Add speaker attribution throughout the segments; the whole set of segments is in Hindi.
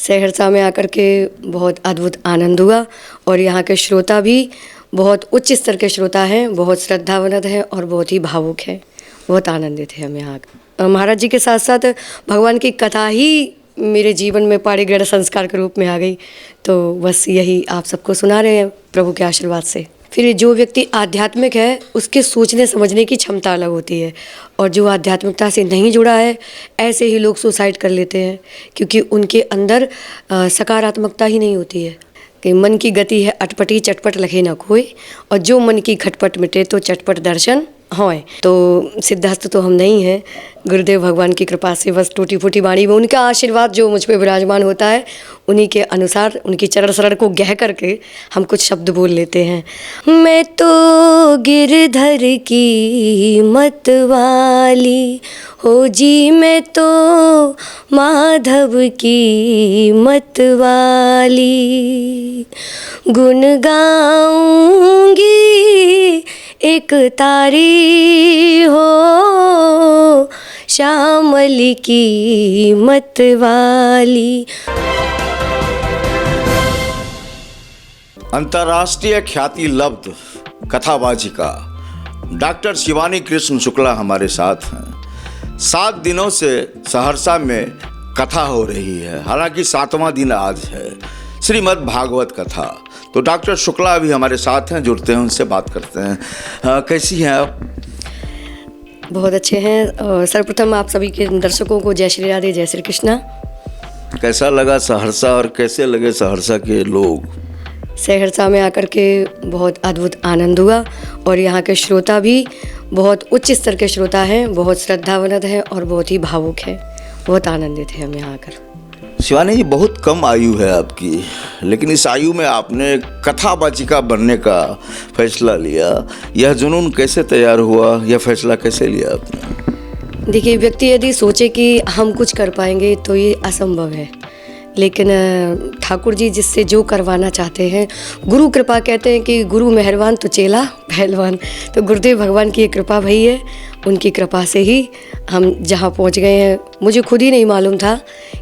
Speaker 1: सहरसा में आकर के बहुत अद्भुत आनंद हुआ और यहाँ के श्रोता भी बहुत उच्च स्तर के श्रोता हैं, बहुत श्रद्धावनत हैं और बहुत ही भावुक हैं। बहुत आनंदित है हम यहाँ। महाराज जी के साथ साथ भगवान की कथा ही मेरे जीवन में पारिगृह संस्कार के रूप में आ गई, तो बस यही आप सबको सुना रहे हैं प्रभु के आशीर्वाद से। फिर जो व्यक्ति आध्यात्मिक है उसके सोचने समझने की क्षमता अलग होती है, और जो आध्यात्मिकता से नहीं जुड़ा है ऐसे ही लोग सुसाइड कर लेते हैं, क्योंकि उनके अंदर सकारात्मकता ही नहीं होती है। कि मन की गति है अटपटी, चटपट लखे न कोई, और जो मन की खटपट मिटे तो चटपट दर्शन होए। तो सिद्धहस्त तो हम नहीं हैं, गुरुदेव भगवान की कृपा से बस टूटी फूटी वाणी में उनका आशीर्वाद जो मुझ पे विराजमान होता है, उन्हीं के अनुसार उनकी चरण शरण को गह करके हम कुछ शब्द बोल लेते हैं। मैं तो गिरधर की मत वाली हो जी, मैं तो माधव की मत वाली, गुण गाऊंगी एक तारी हो श्यामल की मत वाली।
Speaker 2: अंतर्राष्ट्रीय ख्याति लब्ध कथावाचिका डॉक्टर शिवानी कृष्ण शुक्ला हमारे साथ हैं। 7 दिनों से सहरसा में कथा हो रही है, हालांकि 7वां दिन आज है, श्रीमद् भागवत कथा। तो डॉक्टर शुक्ला भी हमारे साथ हैं, जुड़ते हैं, उनसे बात करते हैं। कैसी हैं आप?
Speaker 1: बहुत अच्छे हैं। और सर्वप्रथम आप सभी के दर्शकों को जय श्री राधे, जय श्री कृष्णा।
Speaker 2: कैसा लगा सहरसा और कैसे लगे सहरसा के लोग?
Speaker 1: सहरसा में आकर के बहुत अद्भुत आनंद हुआ और यहाँ के श्रोता भी बहुत उच्च स्तर के श्रोता हैं, बहुत श्रद्धावनत हैं और बहुत ही भावुक हैं। बहुत आनंदित है हम यहाँ आकर।
Speaker 2: शिवानी जी, बहुत कम आयु है आपकी, लेकिन इस आयु में आपने कथावाचिका बनने का फैसला लिया। यह जुनून कैसे तैयार हुआ, यह फैसला कैसे लिया आपने?
Speaker 1: देखिए, व्यक्ति यदि सोचे कि हम कुछ कर पाएंगे तो ये असंभव है, लेकिन ठाकुर जी जिससे जो करवाना चाहते हैं, गुरु कृपा कहते हैं कि गुरु मेहरबान तो चेला पहलवान। तो गुरुदेव भगवान की ये कृपा भई है, उनकी कृपा से ही हम जहाँ पहुँच गए हैं। मुझे खुद ही नहीं मालूम था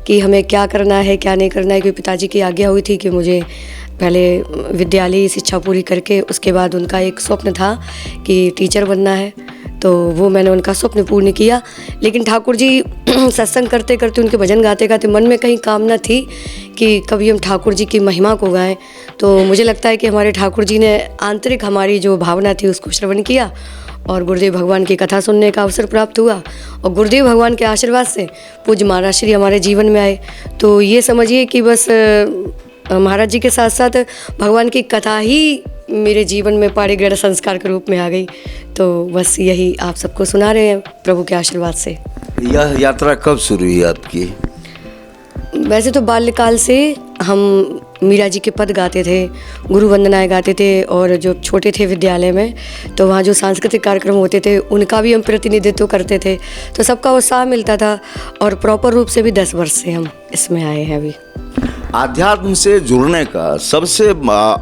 Speaker 1: कि हमें क्या करना है क्या नहीं करना है, क्योंकि पिताजी की आज्ञा हुई थी कि मुझे पहले विद्यालय शिक्षा पूरी करके उसके बाद उनका एक स्वप्न था कि टीचर बनना है, तो वो मैंने उनका स्वप्न पूर्ण किया। लेकिन ठाकुर जी सत्संग करते करते, उनके भजन गाते गाते मन में कहीं कामना थी कि कभी हम ठाकुर जी की महिमा को गाएं। तो मुझे लगता है कि हमारे ठाकुर जी ने आंतरिक हमारी जो भावना थी उसको श्रवण किया और गुरुदेव भगवान की कथा सुनने का अवसर प्राप्त हुआ, और गुरुदेव भगवान के आशीर्वाद से पूज्य महाराज श्री हमारे जीवन में आए। तो ये समझिए कि बस महाराज जी के साथ साथ भगवान की कथा ही मेरे जीवन में पारिगृह संस्कार के रूप में आ गई। तो बस यही आप सबको सुना रहे हैं प्रभु के आशीर्वाद से।
Speaker 2: यह यात्रा कब शुरू हुई आपकी?
Speaker 1: वैसे तो बाल्यकाल से हम मीरा जी के पद गाते थे, गुरु वंदनाएं गाते थे, और जो छोटे थे विद्यालय में तो वहाँ जो सांस्कृतिक कार्यक्रम होते थे उनका भी हम प्रतिनिधित्व करते थे, तो सबका उत्साह मिलता था। और प्रॉपर रूप से भी 10 वर्ष से हम इसमें आए हैं अभी।
Speaker 2: आध्यात्म से जुड़ने का सबसे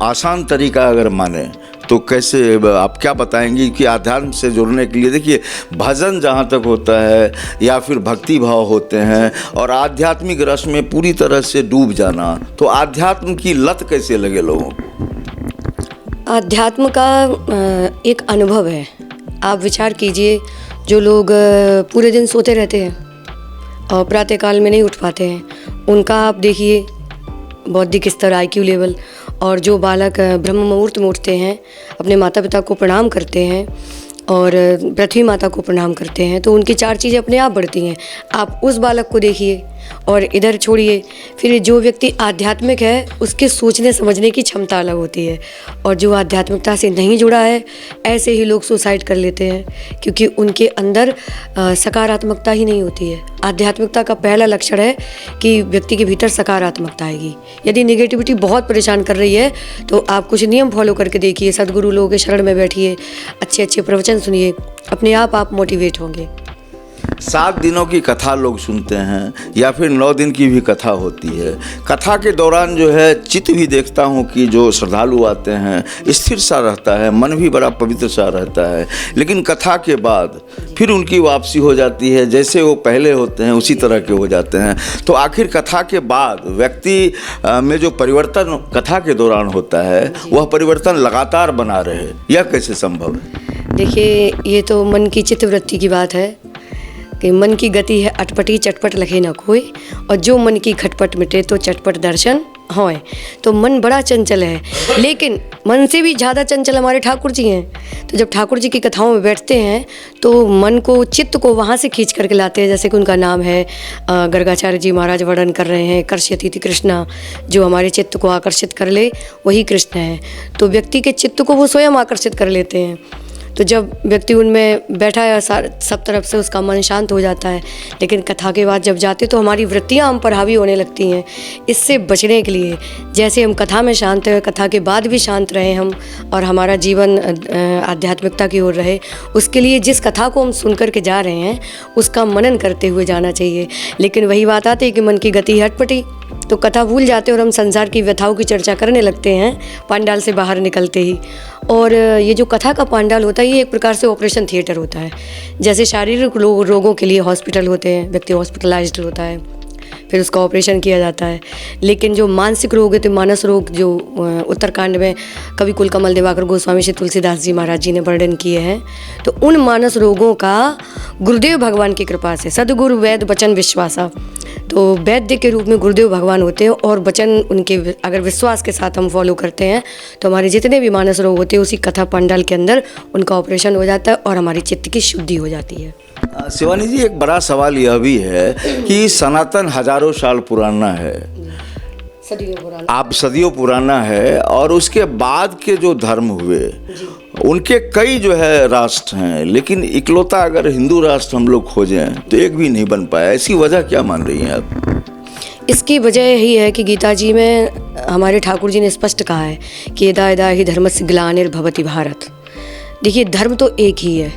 Speaker 2: आसान तरीका अगर माने तो कैसे, आप क्या बताएंगी कि आध्यात्म से जुड़ने के लिए? देखिए, भजन जहाँ तक होता है या फिर भक्ति भाव होते हैं, और आध्यात्मिक रस में पूरी तरह से डूब जाना, तो आध्यात्म की लत कैसे लगे लोगों को?
Speaker 1: आध्यात्म का एक अनुभव है। आप विचार कीजिए, जो लोग पूरे दिन सोते रहते हैं और प्रातःकाल में नहीं उठ पाते हैं, उनका आप देखिए बौद्धिक स्तर, IQ लेवल, और जो बालक ब्रह्म मुहूर्त में उठते हैं, अपने माता पिता को प्रणाम करते हैं और पृथ्वी माता को प्रणाम करते हैं, तो उनकी 4 चीज़ें अपने आप बढ़ती हैं। आप उस बालक को देखिए और इधर छोड़िए। फिर जो व्यक्ति आध्यात्मिक है उसके सोचने समझने की क्षमता अलग होती है, और जो आध्यात्मिकता से नहीं जुड़ा है ऐसे ही लोग सुसाइड कर लेते हैं, क्योंकि उनके अंदर सकारात्मकता ही नहीं होती है। आध्यात्मिकता का पहला लक्षण है कि व्यक्ति के भीतर सकारात्मकता आएगी। यदि नेगेटिविटी बहुत परेशान कर रही है तो आप कुछ नियम फॉलो करके देखिए, सद्गुरु लोगों के शरण में बैठिए, अच्छे अच्छे प्रवचन सुनिए, अपने आप मोटिवेट होंगे।
Speaker 2: 7 दिनों की कथा लोग सुनते हैं या फिर 9 दिन की भी कथा होती है। कथा के दौरान जो है चित्त भी देखता हूँ कि जो श्रद्धालु आते हैं स्थिर सा रहता है, मन भी बड़ा पवित्र सा रहता है, लेकिन कथा के बाद फिर उनकी वापसी हो जाती है, जैसे वो पहले होते हैं उसी तरह के हो जाते हैं। तो आखिर कथा के बाद व्यक्ति में जो परिवर्तन कथा के दौरान होता है वह परिवर्तन लगातार बना रहे, यह कैसे संभव है?
Speaker 1: देखिए, ये तो मन की चित्तवृत्ति की बात है कि मन की गति है अटपटी, चटपट लखे न कोई, और जो मन की खटपट मिटे तो चटपट दर्शन होए। तो मन बड़ा चंचल है, लेकिन मन से भी ज़्यादा चंचल हमारे ठाकुर जी हैं। तो जब ठाकुर जी की कथाओं में बैठते हैं तो मन को, चित्त को वहाँ से खींच करके लाते हैं। जैसे कि उनका नाम है, गर्गाचार्य जी महाराज वर्णन कर रहे हैं, कर्ष्यति कृष्णा, जो हमारे चित्त को आकर्षित कर ले वही कृष्ण है। तो व्यक्ति के चित्त को वो स्वयं आकर्षित कर लेते हैं। तो जब व्यक्ति उनमें बैठा है सब तरफ से उसका मन शांत हो जाता है। लेकिन कथा के बाद जब जाते तो हमारी वृत्तियां हम पर हावी होने लगती हैं। इससे बचने के लिए जैसे हम कथा में शांत हैं, कथा के बाद भी शांत रहें हम, और हमारा जीवन आध्यात्मिकता की ओर रहे, उसके लिए जिस कथा को हम सुन कर के जा रहे हैं उसका मनन करते हुए जाना चाहिए। लेकिन वही बात आती है कि मन की गति हटपटी, तो कथा भूल जाते और हम संसार की व्यथाओं की चर्चा करने लगते हैं पांडाल से बाहर निकलते ही। और ये जो कथा का पांडाल होता है ये एक प्रकार से ऑपरेशन थिएटर होता है। जैसे शारीरिक रोगों के लिए हॉस्पिटल होते हैं, व्यक्ति हॉस्पिटलाइज्ड होता है, फिर उसका ऑपरेशन किया जाता है। लेकिन जो मानसिक रोग है, तो मानस रोग जो उत्तरकांड में कवि कुलकमल दिवाकर गोस्वामी श्री तुलसीदास जी महाराज जी ने वर्णन किए हैं, तो उन मानस रोगों का गुरुदेव भगवान की कृपा से, सदगुरु वैद वचन विश्वासा, तो वैद्य के रूप में गुरुदेव भगवान होते हैं, और वचन उनके अगर विश्वास के साथ हम फॉलो करते हैं तो हमारे जितने भी मानस रोग होते हैं उसी कथा पंडाल के अंदर उनका ऑपरेशन हो जाता है और हमारी चित्त की शुद्धि हो जाती है।
Speaker 2: शिवानी जी, एक बड़ा सवाल यह भी है कि सनातन हजारों साल पुराना है,
Speaker 1: सदियों पुराना,
Speaker 2: आप सदियों पुराना है, और उसके बाद के जो धर्म हुए उनके कई जो है राष्ट्र हैं, लेकिन इकलौता अगर हिंदू राष्ट्र हम लोग खोजें तो एक भी नहीं बन पाया। ऐसी वजह क्या मान रही हैं आप?
Speaker 1: इसकी वजह यही है कि गीता जी में हमारे ठाकुर जी ने स्पष्ट कहा है कि यदा यदा हि धर्मस्य ग्लानिर्भवति भारत। देखिए, धर्म तो एक ही है,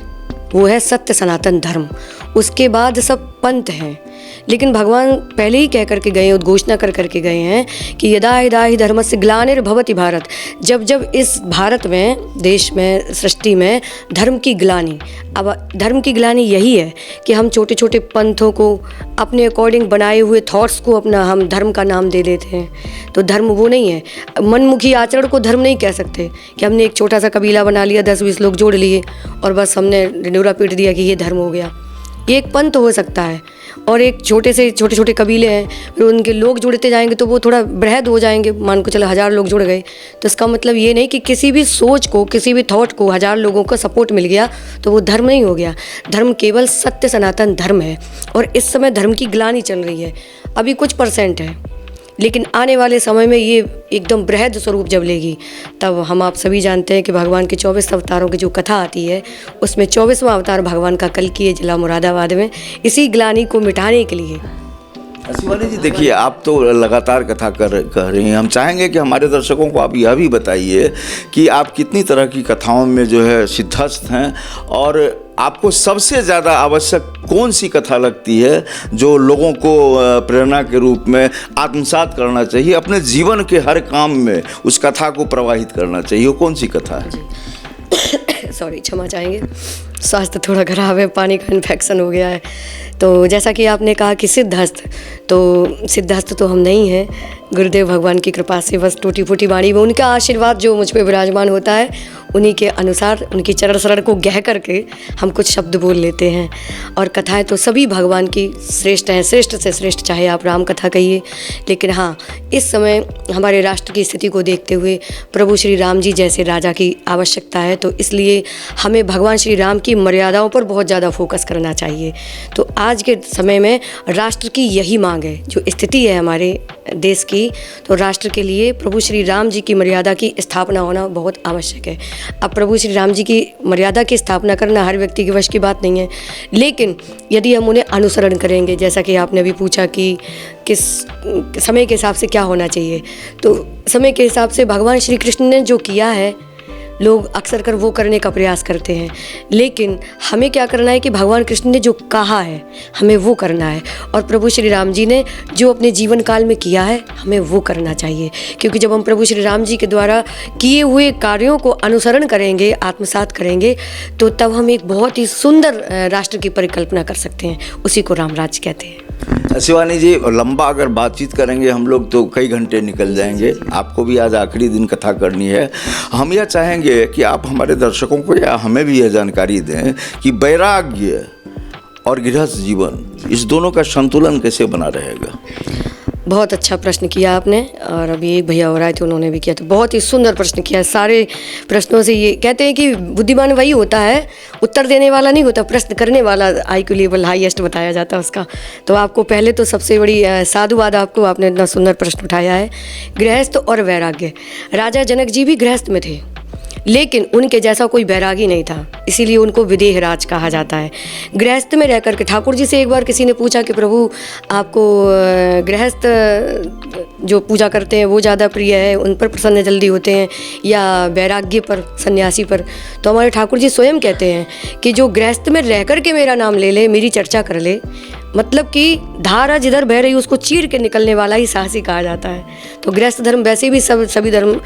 Speaker 1: वो है सत्य सनातन धर्म। उसके बाद सब पंथ हैं, लेकिन भगवान पहले ही कह करके गए, उद्घोषणा कर करके गए हैं कि यदा यदा हि धर्मस्य ग्लानिर्भवति भारत। जब जब इस भारत में, देश में, सृष्टि में धर्म की ग्लानि, अब धर्म की ग्लानि यही है कि हम छोटे छोटे पंथों को, अपने अकॉर्डिंग बनाए हुए थॉट्स को अपना हम धर्म का नाम दे देते हैं। तो धर्म वो नहीं है, मनमुखी आचरण को धर्म नहीं कह सकते कि हमने एक छोटा सा कबीला बना लिया, 10-20 लोग जोड़ लिए और बस हमने ढिंढोरा पीट दिया कि ये धर्म हो गया। ये एक पंथ हो सकता है, और एक छोटे छोटे कबीले हैं, फिर उनके लोग जुड़ते जाएंगे तो वो थोड़ा बृहद हो जाएंगे। मान को चलो 1000 लोग जुड़ गए, तो इसका मतलब ये नहीं कि किसी भी सोच को, किसी भी थॉट को 1000 लोगों का सपोर्ट मिल गया तो वो धर्म नहीं हो गया। धर्म केवल सत्य सनातन धर्म है, और इस समय धर्म की ग्लानि चल रही है। अभी कुछ % है, लेकिन आने वाले समय में ये एकदम बृहद स्वरूप जब लेगी, तब हम आप सभी जानते हैं कि भगवान के 24 अवतारों की जो कथा आती है उसमें 24वां अवतार भगवान का कल्कि जिला मुरादाबाद में, इसी ग्लानि को मिटाने के लिए।
Speaker 2: शिवानी जी, देखिए, आप तो लगातार कथा कह रही हैं। हम चाहेंगे कि हमारे दर्शकों को आप यह भी बताइए कि आप कितनी तरह की कथाओं में जो है सिद्धस्थ हैं, और आपको सबसे ज़्यादा आवश्यक कौन सी कथा लगती है जो लोगों को प्रेरणा के रूप में आत्मसात करना चाहिए, अपने जीवन के हर काम में उस कथा को प्रवाहित करना चाहिए? वो कौन सी कथा है?
Speaker 1: सॉरी, क्षमा चाहेंगे, स्वास्थ्य थोड़ा खराब है, पानी का इन्फेक्शन हो गया है। तो जैसा कि आपने कहा कि सिद्धहस्त, तो सिद्धहस्त तो हम नहीं हैं, गुरुदेव भगवान की कृपा से बस टूटी फूटी वाणी में उनका आशीर्वाद जो मुझ पे विराजमान होता है, उन्हीं के अनुसार, उनकी चरण शरण को गह करके हम कुछ शब्द बोल लेते हैं। और कथाएं तो सभी भगवान की श्रेष्ठ हैं, श्रेष्ठ से श्रेष्ठ, चाहे आप राम कथा कहिए। लेकिन हाँ, इस समय हमारे राष्ट्र की स्थिति को देखते हुए प्रभु श्री राम जी जैसे राजा की आवश्यकता है, तो इसलिए हमें भगवान श्री राम की मर्यादाओं पर बहुत ज़्यादा फोकस करना चाहिए। तो आज के समय में राष्ट्र की यही मांग है, जो स्थिति है हमारे देश की, तो राष्ट्र के लिए प्रभु श्री राम जी की मर्यादा की स्थापना होना बहुत आवश्यक है। अब प्रभु श्री राम जी की मर्यादा की स्थापना करना हर व्यक्ति के वश की बात नहीं है, लेकिन यदि हम उन्हें अनुसरण करेंगे, जैसा कि आपने अभी पूछा कि किस समय के हिसाब से क्या होना चाहिए, तो समय के हिसाब से भगवान श्री कृष्ण ने जो किया है लोग अक्सर कर वो करने का प्रयास करते हैं, लेकिन हमें क्या करना है कि भगवान कृष्ण ने जो कहा है हमें वो करना है, और प्रभु श्री राम जी ने जो अपने जीवन काल में किया है हमें वो करना चाहिए। क्योंकि जब हम प्रभु श्री राम जी के द्वारा किए हुए कार्यों को अनुसरण करेंगे, आत्मसात करेंगे, तो तब हम एक बहुत ही सुंदर राष्ट्र की परिकल्पना कर सकते हैं। उसी को राम राज्य कहते हैं।
Speaker 2: शिवानी जी, लंबा अगर बातचीत करेंगे हम लोग तो कई घंटे निकल जाएंगे। आपको भी आज आखिरी दिन कथा करनी है। हम यह चाहेंगे कि आप हमारे दर्शकों को या हमें भी यह जानकारी दें कि वैराग्य और गृहस्थ जीवन, इस दोनों का संतुलन कैसे बना रहेगा।
Speaker 1: बहुत अच्छा प्रश्न किया आपने, और अभी एक भैया हो रहे थे उन्होंने भी किया, तो बहुत ही सुंदर प्रश्न किया। सारे प्रश्नों से ये कहते हैं कि बुद्धिमान वही होता है, उत्तर देने वाला नहीं होता, प्रश्न करने वाला IQ लेवल हाईएस्ट बताया जाता है उसका। तो आपको पहले तो सबसे बड़ी साधुवाद आपको, आपने इतना सुंदर प्रश्न उठाया है। गृहस्थ और वैराग्य, राजा जनक जी भी गृहस्थ में थे, लेकिन उनके जैसा कोई बैरागी नहीं था, इसीलिए उनको विदेह राज कहा जाता है। गृहस्थ में रह करके ठाकुर जी से एक बार किसी ने पूछा कि प्रभु आपको गृहस्थ जो पूजा करते हैं वो ज़्यादा प्रिय है, उन पर प्रसन्न जल्दी होते हैं, या वैराग्य पर, सन्यासी पर। तो हमारे ठाकुर जी स्वयं कहते हैं कि जो गृहस्थ में रह करके मेरा नाम ले ले, मेरी चर्चा कर ले, मतलब कि धारा जिधर बह रही उसको चीर के निकलने वाला ही साहसी कहा जाता है। तो गृहस्थ धर्म वैसे भी सभी धर्म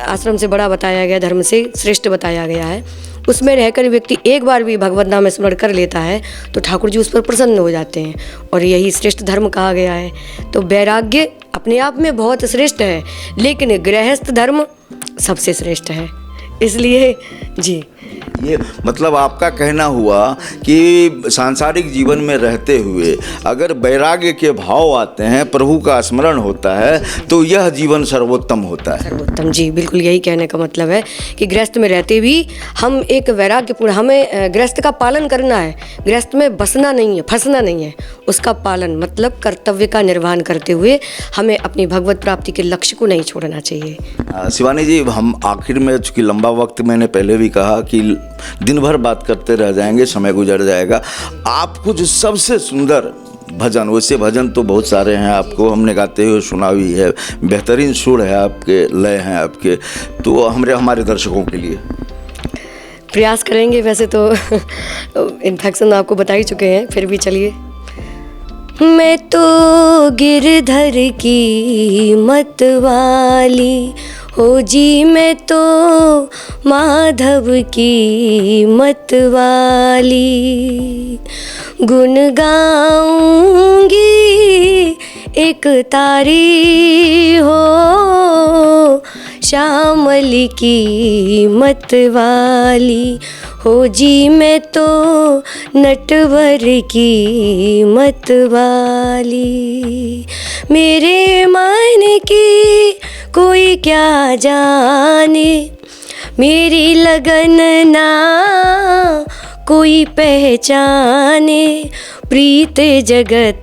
Speaker 1: आश्रम से बड़ा बताया गया, धर्म से श्रेष्ठ बताया गया है। उसमें रहकर व्यक्ति एक बार भी भगवत नाम स्मरण कर लेता है तो ठाकुर जी उस पर प्रसन्न हो जाते हैं, और यही श्रेष्ठ धर्म कहा गया है। तो वैराग्य अपने आप में बहुत श्रेष्ठ है, लेकिन गृहस्थ धर्म सबसे श्रेष्ठ है। इसलिए जी,
Speaker 2: ये मतलब आपका कहना हुआ कि सांसारिक जीवन में रहते हुए अगर वैराग्य के भाव आते हैं, प्रभु का स्मरण होता है, तो यह जीवन सर्वोत्तम होता है।
Speaker 1: सर्वोत्तम, जी बिल्कुल यही कहने का मतलब है कि गृहस्थ में रहते भी हम एक वैराग्यपूर्ण, हमें गृहस्थ का पालन करना है। गृहस्थ में बसना नहीं है, फंसना नहीं है, उसका पालन मतलब कर्तव्य का निर्वहन करते हुए हमें अपनी भगवत प्राप्ति के लक्ष्य को नहीं छोड़ना चाहिए।
Speaker 2: शिवानी जी, हम आखिर में, चूँकि लंबा वक्त मैंने पहले भी कहा कि दिन भर बात करते रह जाएंगे, समय गुजर जाएगा, आप कुछ सबसे सुंदर भजन, वैसे भजन तो बहुत सारे हैं, आपको हमने गाते हुए सुना भी है, बेहतरीन सुर है आपके, लय हैं आपके, तो हमारे दर्शकों के लिए
Speaker 1: प्रयास करेंगे। वैसे तो इन्फेक्शन आपको बता ही चुके हैं, फिर भी चलिए। मैं तो गिरधर की मत वाली हो जी, मैं तो माधव की मत वाली, गुण गाऊंगी एक तारी हो, श्यामली की मत वाली हो जी, मैं तो नटवर की मत वाली, मेरे मन की कोई क्या जाने, मेरी लगन ना कोई पहचाने, प्रीत जगत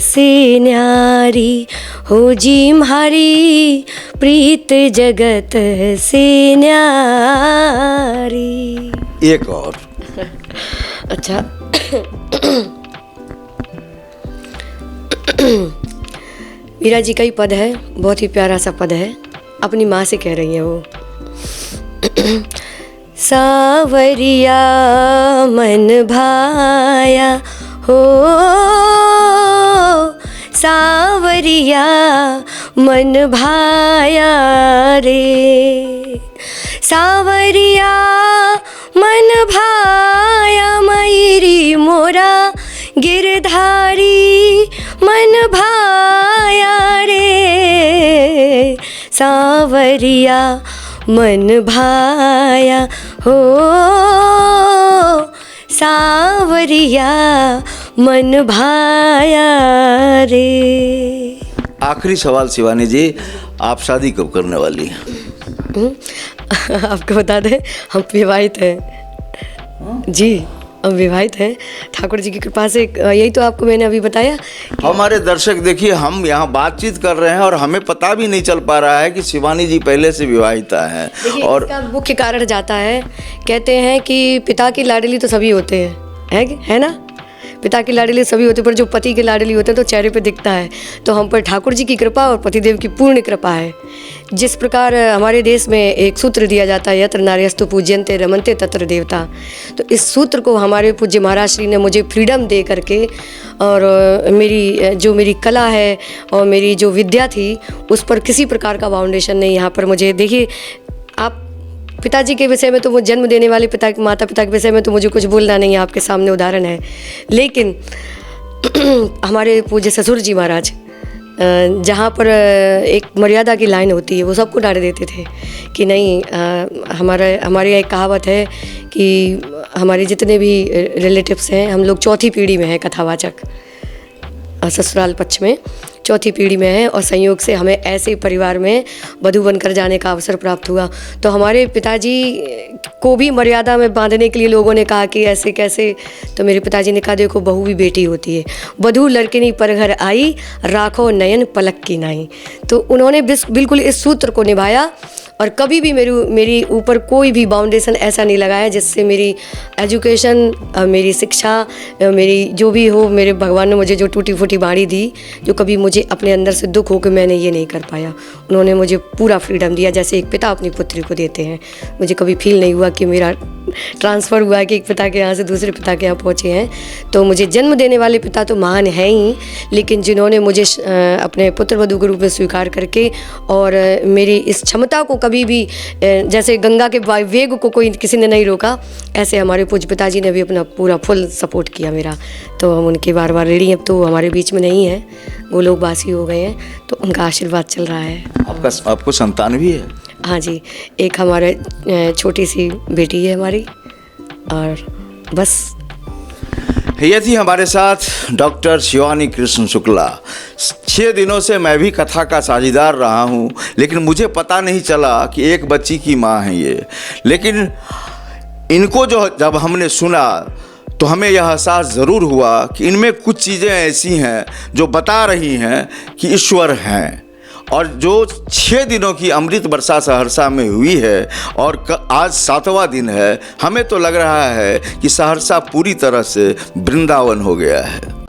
Speaker 1: से न्यारी हो जी, म्हारी प्रीत जगत से न्यारी।
Speaker 2: एक और
Speaker 1: अच्छा मीरा जी का ही पद है, बहुत ही प्यारा सा पद है, अपनी माँ से कह रही हैं वो। सावरिया मन भाया हो, सावरिया मन भाया रे, सावरिया मन भाया मयूरी मोरा गिरधारी मन भाया रे, सावरिया मन भाया हो, सावरिया मन भाया रे।
Speaker 2: आखिरी सवाल शिवानी जी, आप शादी कब करने वाली हैं?
Speaker 1: आपको बता दें, हम विवाहित हैं जी, हम विवाहित हैं ठाकुर जी की कृपा से। यही तो आपको मैंने अभी बताया।
Speaker 2: हमारे दर्शक देखिए, हम यहाँ बातचीत कर रहे हैं और हमें पता भी नहीं चल पा रहा है कि शिवानी जी पहले से विवाहिता हैं। और
Speaker 1: इसका मुख्य कारण जाता है, कहते हैं कि पिता की लाडली तो सभी होते हैं, है ना, पिता के लाडले सभी होते पर जो पति के लाडली होते हैं तो चेहरे पे दिखता है। तो हम पर ठाकुर जी की कृपा और पतिदेव की पूर्ण कृपा है। जिस प्रकार हमारे देश में एक सूत्र दिया जाता है, यत्र नार्यस्तु पूज्यन्ते रमन्ते तत्र देवता, तो इस सूत्र को हमारे पूज्य महाराज श्री ने मुझे फ्रीडम दे करके और मेरी कला है और मेरी जो विद्या थी उस पर किसी प्रकार का बाउंडेशन नहीं। यहाँ पर मुझे देखिए, आप पिताजी के विषय में तो वो जन्म देने वाले माता पिता के विषय में तो मुझे कुछ बोलना नहीं है, आपके सामने उदाहरण है। लेकिन हमारे पूज्य ससुर जी महाराज जहाँ पर एक मर्यादा की लाइन होती है वो सबको डांट देते थे कि नहीं, हमारे एक कहावत है कि हमारे जितने भी रिलेटिव्स हैं हम लोग चौथी पीढ़ी में हैं, कथावाचक ससुराल पक्ष में चौथी पीढ़ी में है और संयोग से हमें ऐसे परिवार में वधू बनकर जाने का अवसर प्राप्त हुआ। तो हमारे पिताजी को भी मर्यादा में बांधने के लिए लोगों ने कहा कि ऐसे कैसे, तो मेरे पिताजी ने कहा देखो बहू भी बेटी होती है, वधू लड़किनी पर घर आई, राखो नयन पलक की नाई। तो उन्होंने बिल्कुल इस सूत्र को निभाया और कभी भी मेरी ऊपर कोई भी बाउंडेशन ऐसा नहीं लगाया जिससे मेरी एजुकेशन, मेरी शिक्षा, मेरी जो भी हो, मेरे भगवान ने मुझे जो टूटी फूटी बाड़ी दी, जो कभी मुझे अपने अंदर से दुख हो कि मैंने ये नहीं कर पाया, उन्होंने मुझे पूरा फ्रीडम दिया जैसे एक पिता अपनी पुत्री को देते हैं। मुझे कभी फील नहीं हुआ कि मेरा ट्रांसफ़र हुआ है कि एक पिता के यहाँ से दूसरे पिता के यहाँ पहुँचे हैं। तो मुझे जन्म देने वाले पिता तो महान हैं ही, लेकिन जिन्होंने मुझे अपने पुत्र वधू के रूप में स्वीकार करके और मेरी इस क्षमता को कभी भी, जैसे गंगा के वेग को कोई किसी ने नहीं रोका, ऐसे हमारे पूज्य पिताजी ने भी अपना पूरा फुल सपोर्ट किया मेरा। तो हम उनके बार बार ऋणी, अब तो हमारे बीच में नहीं है, वो लोग बासी हो गए हैं, तो उनका आशीर्वाद चल रहा है।
Speaker 2: आपको संतान भी है?
Speaker 1: हाँ जी, एक हमारे छोटी सी बेटी है हमारी, और बस।
Speaker 2: ये थी हमारे साथ डॉक्टर शिवानी कृष्ण शुक्ला। 6 दिनों से मैं भी कथा का साझीदार रहा हूँ, लेकिन मुझे पता नहीं चला कि एक बच्ची की माँ है ये। लेकिन इनको जब हमने सुना तो हमें यह एहसास ज़रूर हुआ कि इनमें कुछ चीज़ें ऐसी हैं जो बता रही हैं कि ईश्वर हैं। और जो 6 दिनों की अमृत वर्षा सहरसा में हुई है और आज 7वां दिन है, हमें तो लग रहा है कि सहरसा पूरी तरह से वृंदावन हो गया है।